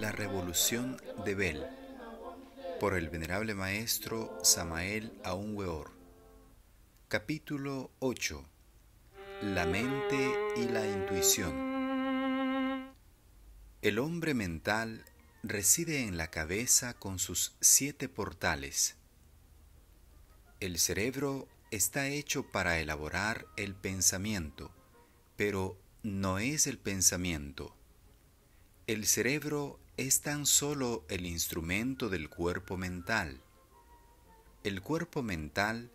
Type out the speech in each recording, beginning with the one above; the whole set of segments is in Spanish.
La Revolución de Bell, por el venerable maestro Samael Aun Weor. Capítulo 8. La mente y la intuición. El hombre mental reside en la cabeza con sus 7 portales. El cerebro está hecho para elaborar el pensamiento, pero no es el pensamiento. El cerebro es tan solo el instrumento del cuerpo mental. El cuerpo mental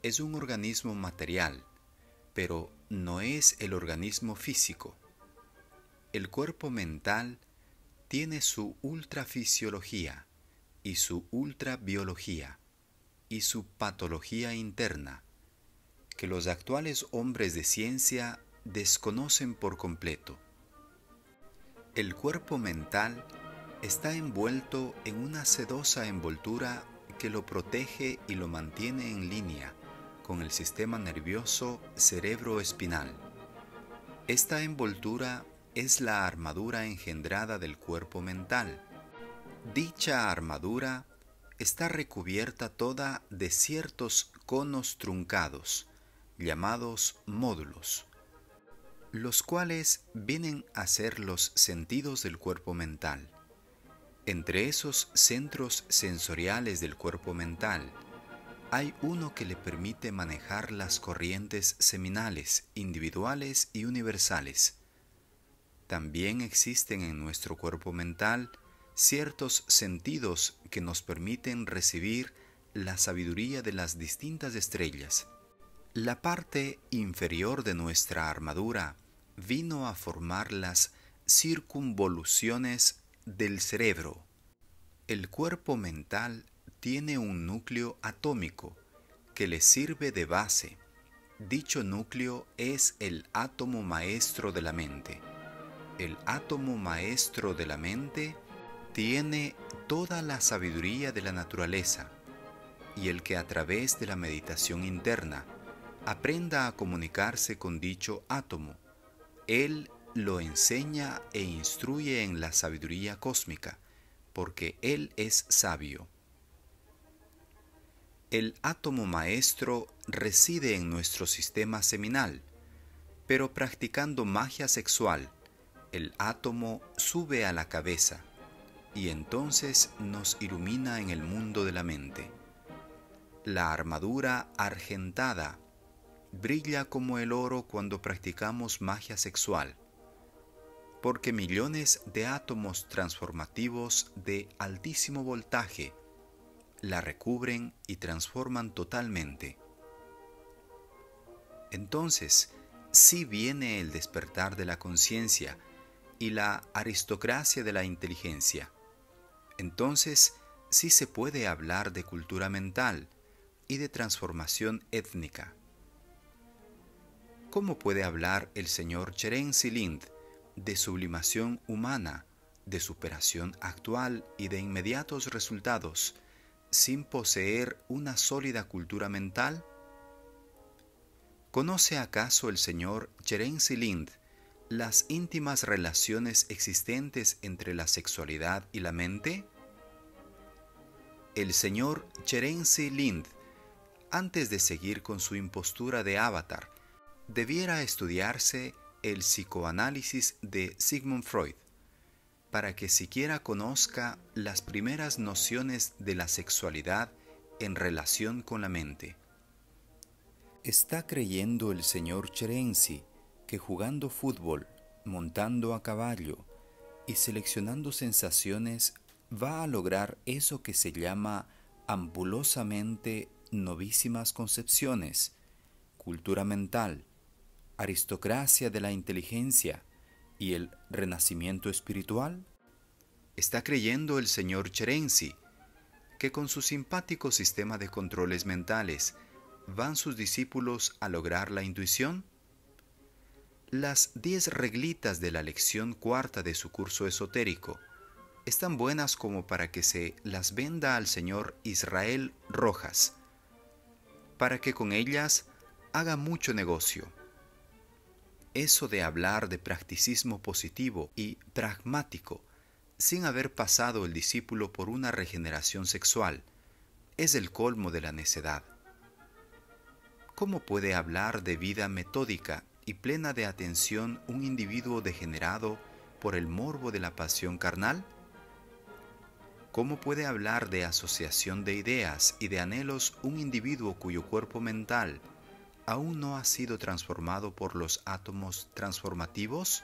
es un organismo material, pero no es el organismo físico. El cuerpo mental tiene su ultrafisiología y su ultrabiología y su patología interna, que los actuales hombres de ciencia desconocen por completo. El cuerpo mental está envuelto en una sedosa envoltura que lo protege y lo mantiene en línea con el sistema nervioso cerebroespinal. Esta envoltura es la armadura engendrada del cuerpo mental. Dicha armadura está recubierta toda de ciertos conos truncados, llamados módulos, los cuales vienen a ser los sentidos del cuerpo mental. Entre esos centros sensoriales del cuerpo mental, hay uno que le permite manejar las corrientes seminales, individuales y universales. También existen en nuestro cuerpo mental ciertos sentidos que nos permiten recibir la sabiduría de las distintas estrellas. La parte inferior de nuestra armadura vino a formar las circunvoluciones del cerebro. El cuerpo mental tiene un núcleo atómico que le sirve de base. Dicho núcleo es el átomo maestro de la mente. El átomo maestro de la mente tiene toda la sabiduría de la naturaleza, y el que a través de la meditación interna aprenda a comunicarse con dicho átomo, él lo enseña e instruye en la sabiduría cósmica, porque él es sabio. El átomo maestro reside en nuestro sistema seminal, pero practicando magia sexual, el átomo sube a la cabeza y entonces nos ilumina en el mundo de la mente. La armadura argentada brilla como el oro cuando practicamos magia sexual, porque millones de átomos transformativos de altísimo voltaje la recubren y transforman totalmente. Entonces, sí viene el despertar de la conciencia y la aristocracia de la inteligencia. Entonces, sí se puede hablar de cultura mental y de transformación étnica. ¿Cómo puede hablar el señor Cherensi Lind de sublimación humana, de superación actual y de inmediatos resultados, sin poseer una sólida cultura mental? ¿Conoce acaso el señor Cherensi Lind las íntimas relaciones existentes entre la sexualidad y la mente? El señor Cherensi Lind, antes de seguir con su impostura de avatar, debiera estudiarse el psicoanálisis de Sigmund Freud, para que siquiera conozca las primeras nociones de la sexualidad en relación con la mente. ¿Está creyendo el señor Cherensi que jugando fútbol, montando a caballo y seleccionando sensaciones va a lograr eso que se llama ampulosamente novísimas concepciones, cultura mental, aristocracia de la inteligencia y el renacimiento espiritual? ¿Está creyendo el señor Cherensi que con su simpático sistema de controles mentales van sus discípulos a lograr la intuición? Las 10 reglitas de la lección 4 de su curso esotérico están buenas como para que se las venda al señor Israel Rojas, para que con ellas haga mucho negocio. Eso de hablar de practicismo positivo y pragmático sin haber pasado el discípulo por una regeneración sexual, es el colmo de la necedad. ¿Cómo puede hablar de vida metódica y plena de atención un individuo degenerado por el morbo de la pasión carnal? ¿Cómo puede hablar de asociación de ideas y de anhelos un individuo cuyo cuerpo mental aún no ha sido transformado por los átomos transformativos?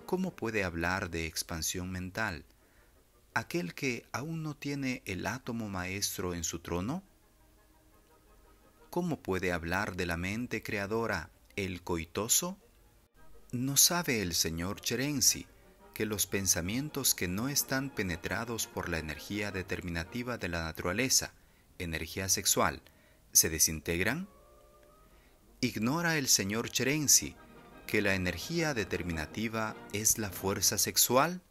¿Cómo puede hablar de expansión mental aquel que aún no tiene el átomo maestro en su trono? ¿Cómo puede hablar de la mente creadora el coitoso? ¿No sabe el señor Cherenzi que los pensamientos que no están penetrados por la energía determinativa de la naturaleza, energía sexual, se desintegran? ¿Ignora el señor Cherenzi que la energía determinativa es la fuerza sexual?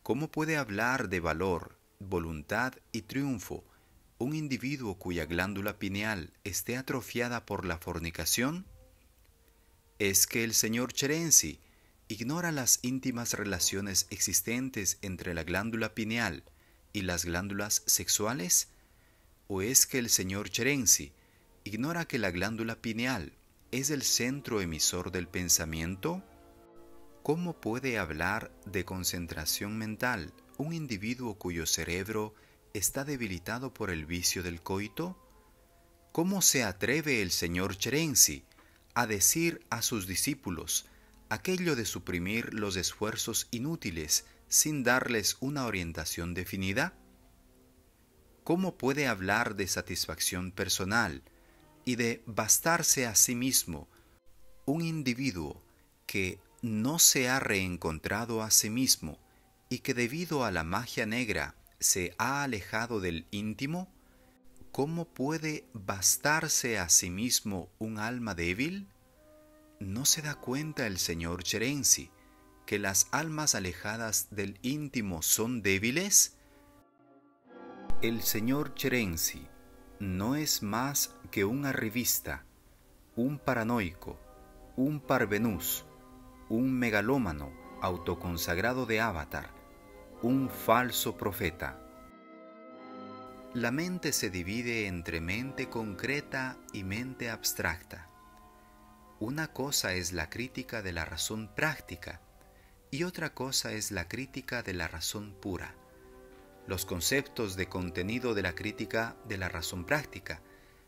¿Cómo puede hablar de valor, voluntad y triunfo un individuo cuya glándula pineal esté atrofiada por la fornicación? ¿Es que el señor Cherenzi ignora las íntimas relaciones existentes entre la glándula pineal y las glándulas sexuales? ¿O es que el señor Cherenzi ignora que la glándula pineal es el centro emisor del pensamiento? ¿Cómo puede hablar de concentración mental un individuo cuyo cerebro está debilitado por el vicio del coito? ¿Cómo se atreve el señor Cherenzi a decir a sus discípulos aquello de suprimir los esfuerzos inútiles sin darles una orientación definida? ¿Cómo puede hablar de satisfacción personal y de bastarse a sí mismo un individuo que no se ha reencontrado a sí mismo y que debido a la magia negra se ha alejado del íntimo? ¿Cómo puede bastarse a sí mismo un alma débil? ¿No se da cuenta el señor Cherenzi que las almas alejadas del íntimo son débiles? El señor Cherenzi no es más que un arribista, un paranoico, un parvenus, un megalómano autoconsagrado de Avatar, un falso profeta. La mente se divide entre mente concreta y mente abstracta. Una cosa es la crítica de la razón práctica y otra cosa es la crítica de la razón pura. Los conceptos de contenido de la crítica de la razón práctica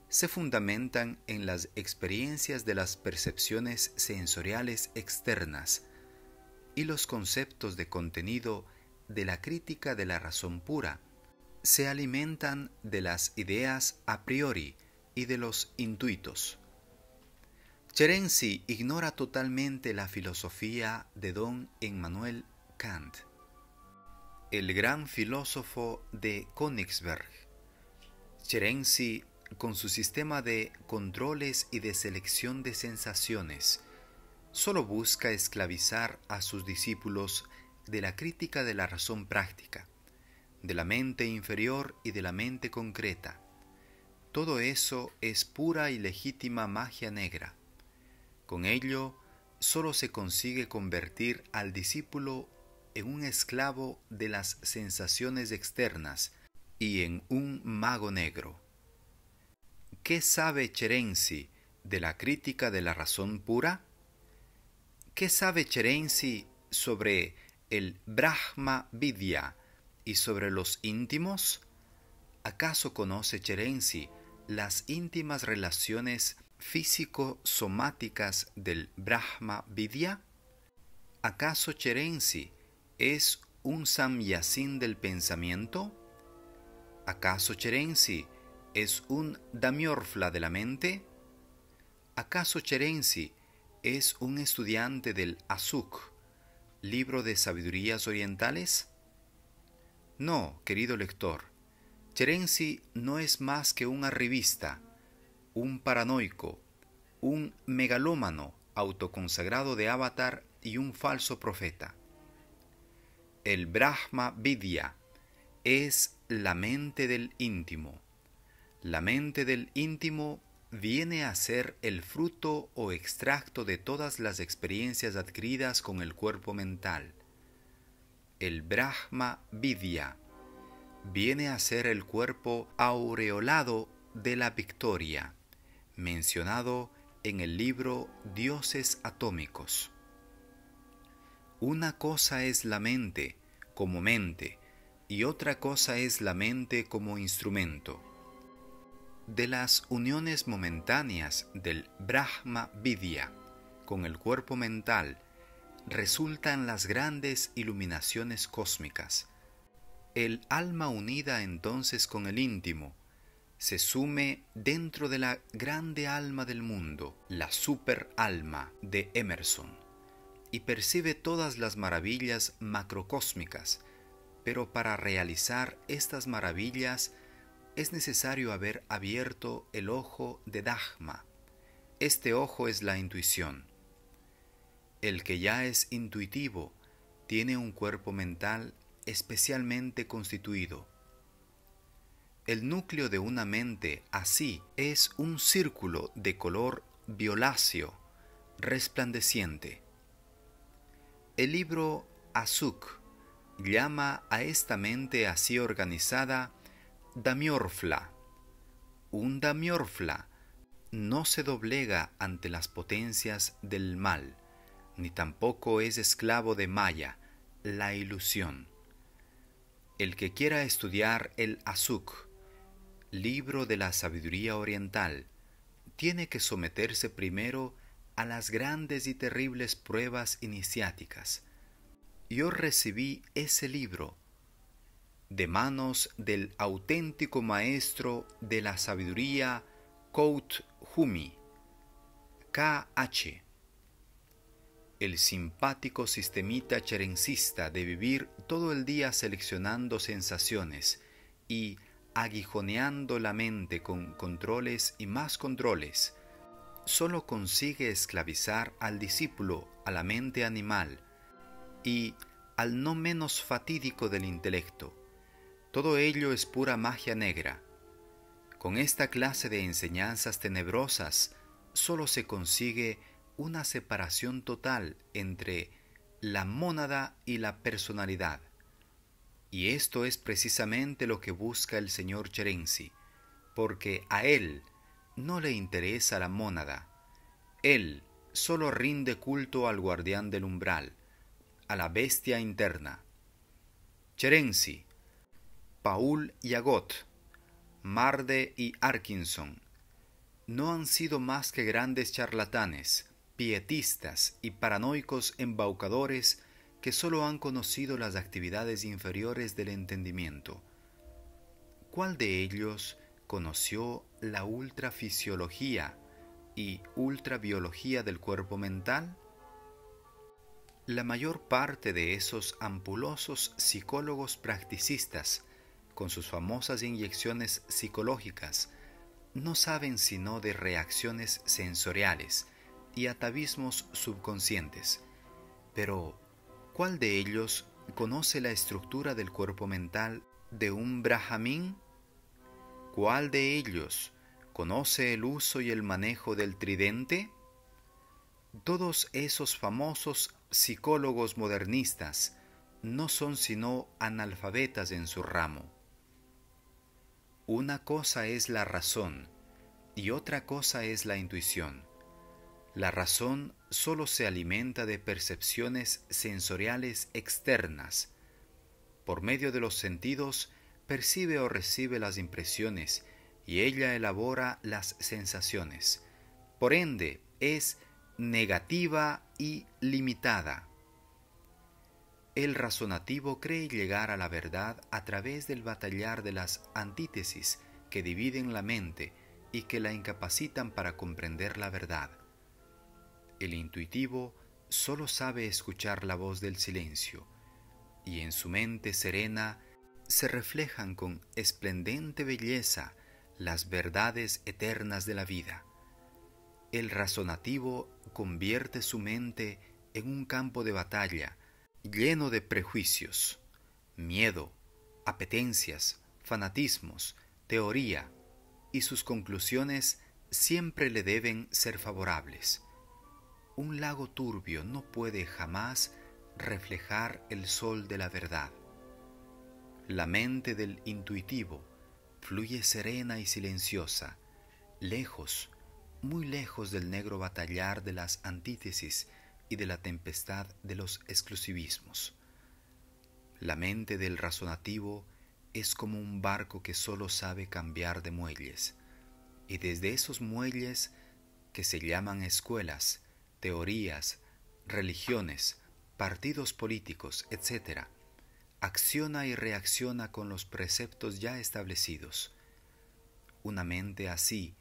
se fundamentan en las experiencias de las percepciones sensoriales externas y los conceptos de contenido de la crítica de la razón pura se alimentan de las ideas a priori y de los intuitos. Cherenzi ignora totalmente la filosofía de don Immanuel Kant, el gran filósofo de Königsberg. Cherenzi, con su sistema de controles y de selección de sensaciones, solo busca esclavizar a sus discípulos de la crítica de la razón práctica, de la mente inferior y de la mente concreta. Todo eso es pura y legítima magia negra. Con ello, solo se consigue convertir al discípulo en un esclavo de las sensaciones externas y en un mago negro. ¿Qué sabe Cherenzi de la crítica de la razón pura? ¿Qué sabe Cherenzi sobre el Brahma Vidya y sobre los íntimos? ¿Acaso conoce Cherenzi las íntimas relaciones físico-somáticas del Brahma Vidya? ¿Acaso Cherenzi es un samyasin del pensamiento? ¿Acaso Cherenzi es un damiorfla de la mente? ¿Acaso Cherenzi es un estudiante del Azuk, libro de sabidurías orientales? No, querido lector, Cherenzi no es más que un arribista, un paranoico, un megalómano autoconsagrado de Avatar y un falso profeta. El Brahma Vidya es la mente del íntimo. La mente del íntimo viene a ser el fruto o extracto de todas las experiencias adquiridas con el cuerpo mental. El Brahma Vidya viene a ser el cuerpo aureolado de la victoria, mencionado en el libro Dioses Atómicos. Una cosa es la mente como mente y otra cosa es la mente como instrumento. De las uniones momentáneas del Brahma Vidya con el cuerpo mental resultan las grandes iluminaciones cósmicas. El alma unida entonces con el íntimo se sume dentro de la grande alma del mundo, la superalma de Emerson, y percibe todas las maravillas macrocósmicas, pero para realizar estas maravillas es necesario haber abierto el ojo de Dhamma. Este ojo es la intuición. El que ya es intuitivo tiene un cuerpo mental especialmente constituido. El núcleo de una mente así es un círculo de color violáceo, resplandeciente. El libro Asuk llama a esta mente así organizada Dhamyorfla. Un Dhamyorfla no se doblega ante las potencias del mal, ni tampoco es esclavo de Maya, la ilusión. El que quiera estudiar el Asuk, libro de la sabiduría oriental, tiene que someterse primero a las grandes y terribles pruebas iniciáticas. Yo recibí ese libro de manos del auténtico maestro de la sabiduría Kauthumi, K.H., el simpático sistemita cherencista de vivir todo el día seleccionando sensaciones y aguijoneando la mente con controles y más controles, solo consigue esclavizar al discípulo a la mente animal y al no menos fatídico del intelecto. Todo ello es pura magia negra. Con esta clase de enseñanzas tenebrosas solo se consigue una separación total entre la mónada y la personalidad. Y esto es precisamente lo que busca el señor Cherensi, porque a él no le interesa la mónada. Él solo rinde culto al guardián del umbral, a la bestia interna. Cherensi, Paul y Agot, Marde y Arkinson no han sido más que grandes charlatanes, pietistas y paranoicos embaucadores que solo han conocido las actividades inferiores del entendimiento. ¿Cuál de ellos conoció la ultrafisiología y ultrabiología del cuerpo mental? La mayor parte de esos ampulosos psicólogos practicistas, con sus famosas inyecciones psicológicas, no saben sino de reacciones sensoriales y atavismos subconscientes. Pero, ¿cuál de ellos conoce la estructura del cuerpo mental de un brahmin? ¿Cuál de ellos conoce el uso y el manejo del tridente? Todos esos famosos psicólogos modernistas no son sino analfabetas en su ramo. Una cosa es la razón y otra cosa es la intuición. La razón solo se alimenta de percepciones sensoriales externas. Por medio de los sentidos percibe o recibe las impresiones y ella elabora las sensaciones. Por ende, es negativa y limitada. El razonativo cree llegar a la verdad a través del batallar de las antítesis que dividen la mente y que la incapacitan para comprender la verdad. El intuitivo solo sabe escuchar la voz del silencio, y en su mente serena se reflejan con esplendente belleza las verdades eternas de la vida. El razonativo convierte su mente en un campo de batalla lleno de prejuicios, miedo, apetencias, fanatismos, teoría, y sus conclusiones siempre le deben ser favorables. Un lago turbio no puede jamás reflejar el sol de la verdad. La mente del intuitivo fluye serena y silenciosa, lejos, muy lejos del negro batallar de las antítesis y de la tempestad de los exclusivismos. La mente del razonativo es como un barco que solo sabe cambiar de muelles, y desde esos muelles, que se llaman escuelas, teorías, religiones, partidos políticos, etc., acciona y reacciona con los preceptos ya establecidos. Una mente así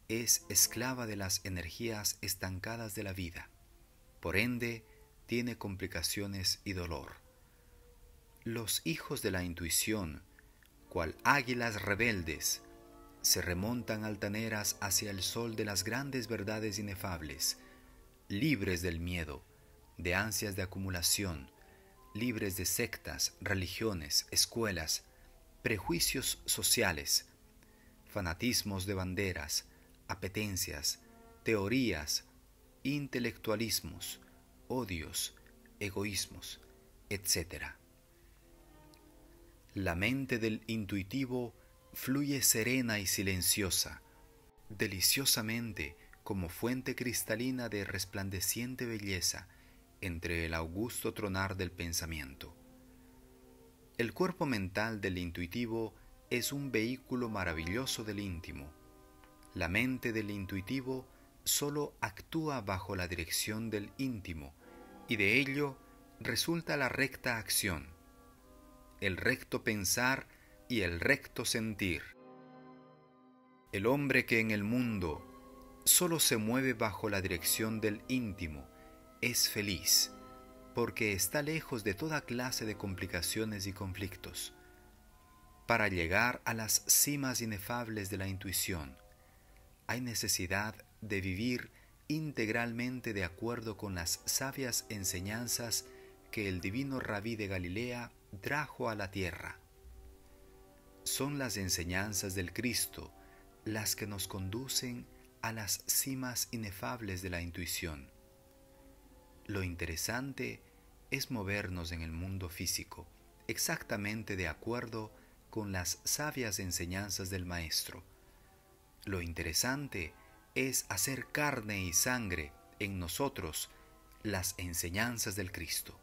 es esclava de las energías estancadas de la vida. Por ende, tiene complicaciones y dolor. Los hijos de la intuición, cual águilas rebeldes, se remontan altaneras hacia el sol de las grandes verdades inefables, libres del miedo, de ansias de acumulación, libres de sectas, religiones, escuelas, prejuicios sociales, fanatismos de banderas, apetencias, teorías, intelectualismos, odios, egoísmos, etc. La mente del intuitivo fluye serena y silenciosa, deliciosamente como fuente cristalina de resplandeciente belleza entre el augusto tronar del pensamiento. El cuerpo mental del intuitivo es un vehículo maravilloso del íntimo. La mente del intuitivo solo actúa bajo la dirección del íntimo, y de ello resulta la recta acción, el recto pensar y el recto sentir. El hombre que en el mundo solo se mueve bajo la dirección del íntimo es feliz, porque está lejos de toda clase de complicaciones y conflictos. Para llegar a las cimas inefables de la intuición, hay necesidad de vivir integralmente de acuerdo con las sabias enseñanzas que el divino Rabí de Galilea trajo a la tierra. Son las enseñanzas del Cristo las que nos conducen a las cimas inefables de la intuición. Lo interesante es movernos en el mundo físico exactamente de acuerdo con las sabias enseñanzas del Maestro. Lo interesante es hacer carne y sangre en nosotros las enseñanzas del Cristo.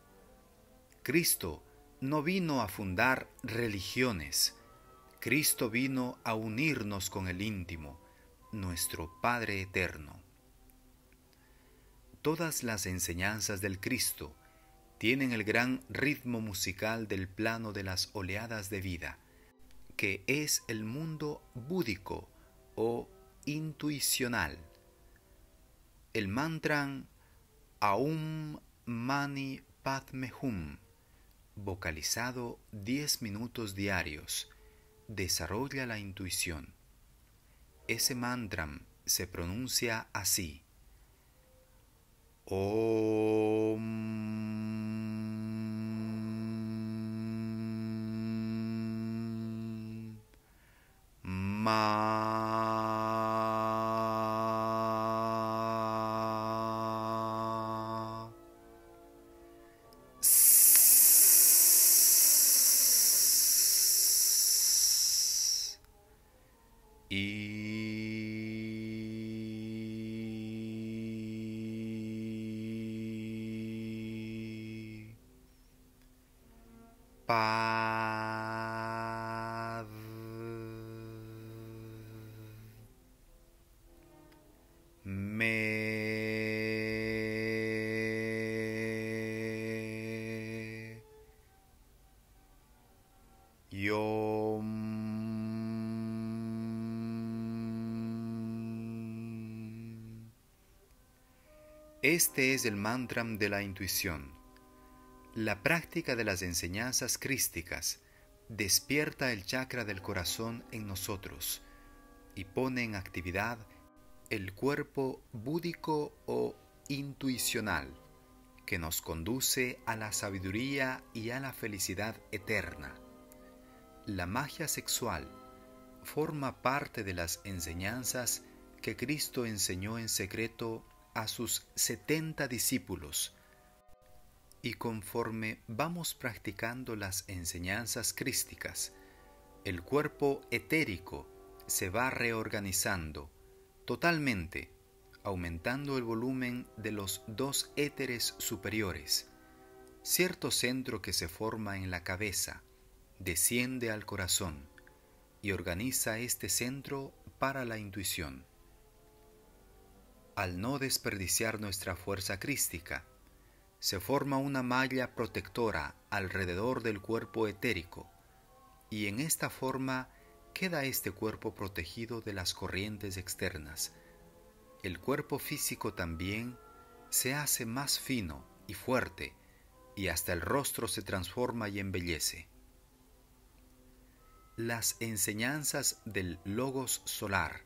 Cristo no vino a fundar religiones. Cristo vino a unirnos con el íntimo, nuestro Padre eterno. Todas las enseñanzas del Cristo tienen el gran ritmo musical del plano de las oleadas de vida, que es el mundo búdico o intuicional. El mantra Aum Mani Padme Hum, vocalizado 10 minutos diarios, desarrolla la intuición. Ese mantra se pronuncia así: Om Ma Paz. Este es el mantra de la intuición. La práctica de las enseñanzas crísticas despierta el chakra del corazón en nosotros y pone en actividad el cuerpo búdico o intuicional que nos conduce a la sabiduría y a la felicidad eterna. La magia sexual forma parte de las enseñanzas que Cristo enseñó en secreto a sus 70 discípulos Y conforme vamos practicando las enseñanzas crísticas, el cuerpo etérico se va reorganizando totalmente, aumentando el volumen de los dos éteres superiores. Cierto centro que se forma en la cabeza desciende al corazón y organiza este centro para la intuición. Al no desperdiciar nuestra fuerza crística, se forma una malla protectora alrededor del cuerpo etérico, y en esta forma queda este cuerpo protegido de las corrientes externas. El cuerpo físico también se hace más fino y fuerte, y hasta el rostro se transforma y embellece. Las enseñanzas del Logos solar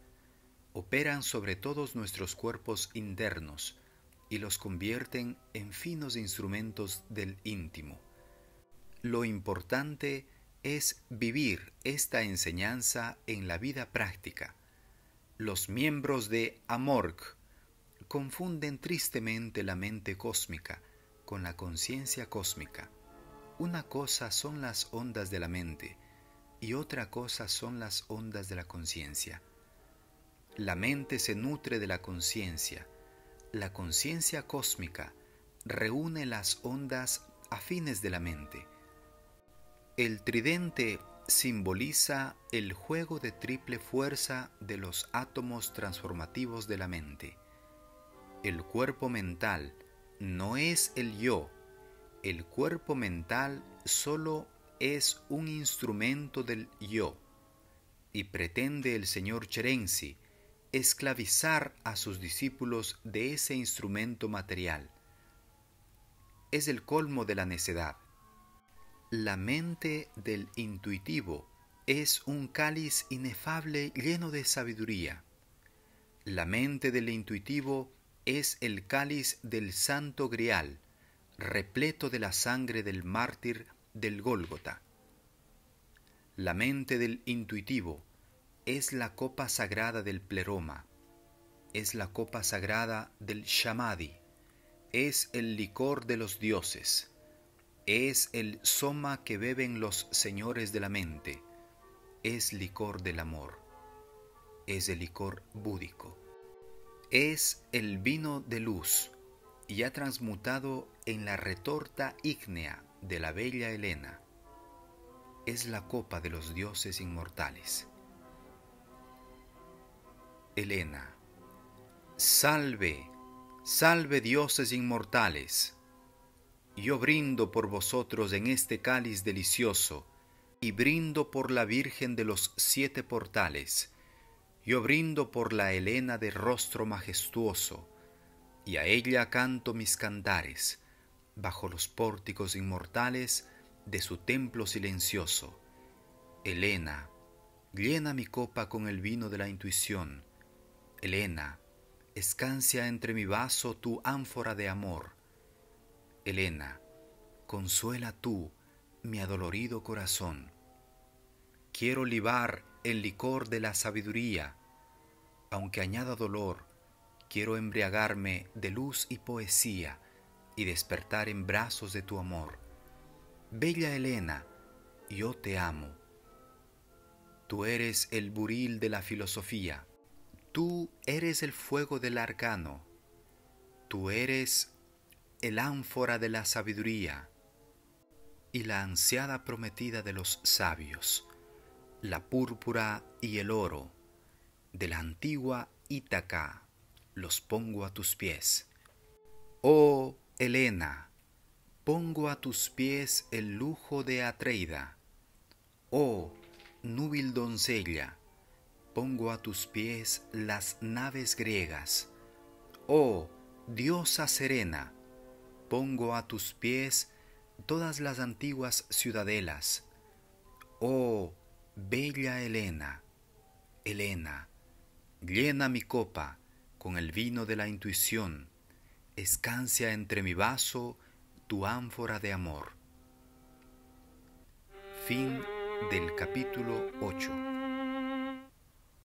operan sobre todos nuestros cuerpos internos y los convierten en finos instrumentos del íntimo. Lo importante es vivir esta enseñanza en la vida práctica. Los miembros de Amorc confunden tristemente la mente cósmica con la conciencia cósmica. Una cosa son las ondas de la mente y otra cosa son las ondas de la conciencia. La mente se nutre de la conciencia. La conciencia cósmica reúne las ondas afines de la mente. El tridente simboliza el juego de triple fuerza de los átomos transformativos de la mente. El cuerpo mental no es el yo. El cuerpo mental solo es un instrumento del yo, y pretende el señor Cherenzi esclavizar a sus discípulos de ese instrumento material. Es el colmo de la necedad. La mente del intuitivo es un cáliz inefable lleno de sabiduría. La mente del intuitivo es el cáliz del Santo Grial, repleto de la sangre del mártir del Gólgota. La mente del intuitivo es la copa sagrada del pleroma, es la copa sagrada del Shamadhi, es el licor de los dioses, es el soma que beben los señores de la mente, es licor del amor, es el licor búdico, es el vino de luz, ya transmutado en la retorta ígnea de la bella Helena, es la copa de los dioses inmortales. Helena, salve, salve dioses inmortales. Yo brindo por vosotros en este cáliz delicioso, y brindo por la Virgen de los 7 portales. Yo brindo por la Helena de rostro majestuoso, y a ella canto mis cantares, bajo los pórticos inmortales de su templo silencioso. Helena, llena mi copa con el vino de la intuición. Helena, escancia entre mi vaso tu ánfora de amor. Helena, consuela tú mi adolorido corazón. Quiero libar el licor de la sabiduría, aunque añada dolor, quiero embriagarme de luz y poesía y despertar en brazos de tu amor. Bella Helena, yo te amo. Tú eres el buril de la filosofía. Tú eres el fuego del arcano, tú eres el ánfora de la sabiduría y la ansiada prometida de los sabios, la púrpura y el oro de la antigua Ítaca los pongo a tus pies. Oh Helena, pongo a tus pies el lujo de Atreida. Oh núbil doncella, pongo a tus pies las naves griegas. Oh diosa serena, pongo a tus pies todas las antiguas ciudadelas. Oh bella Helena, Helena, llena mi copa con el vino de la intuición, escancia entre mi vaso tu ánfora de amor. Fin del capítulo 8.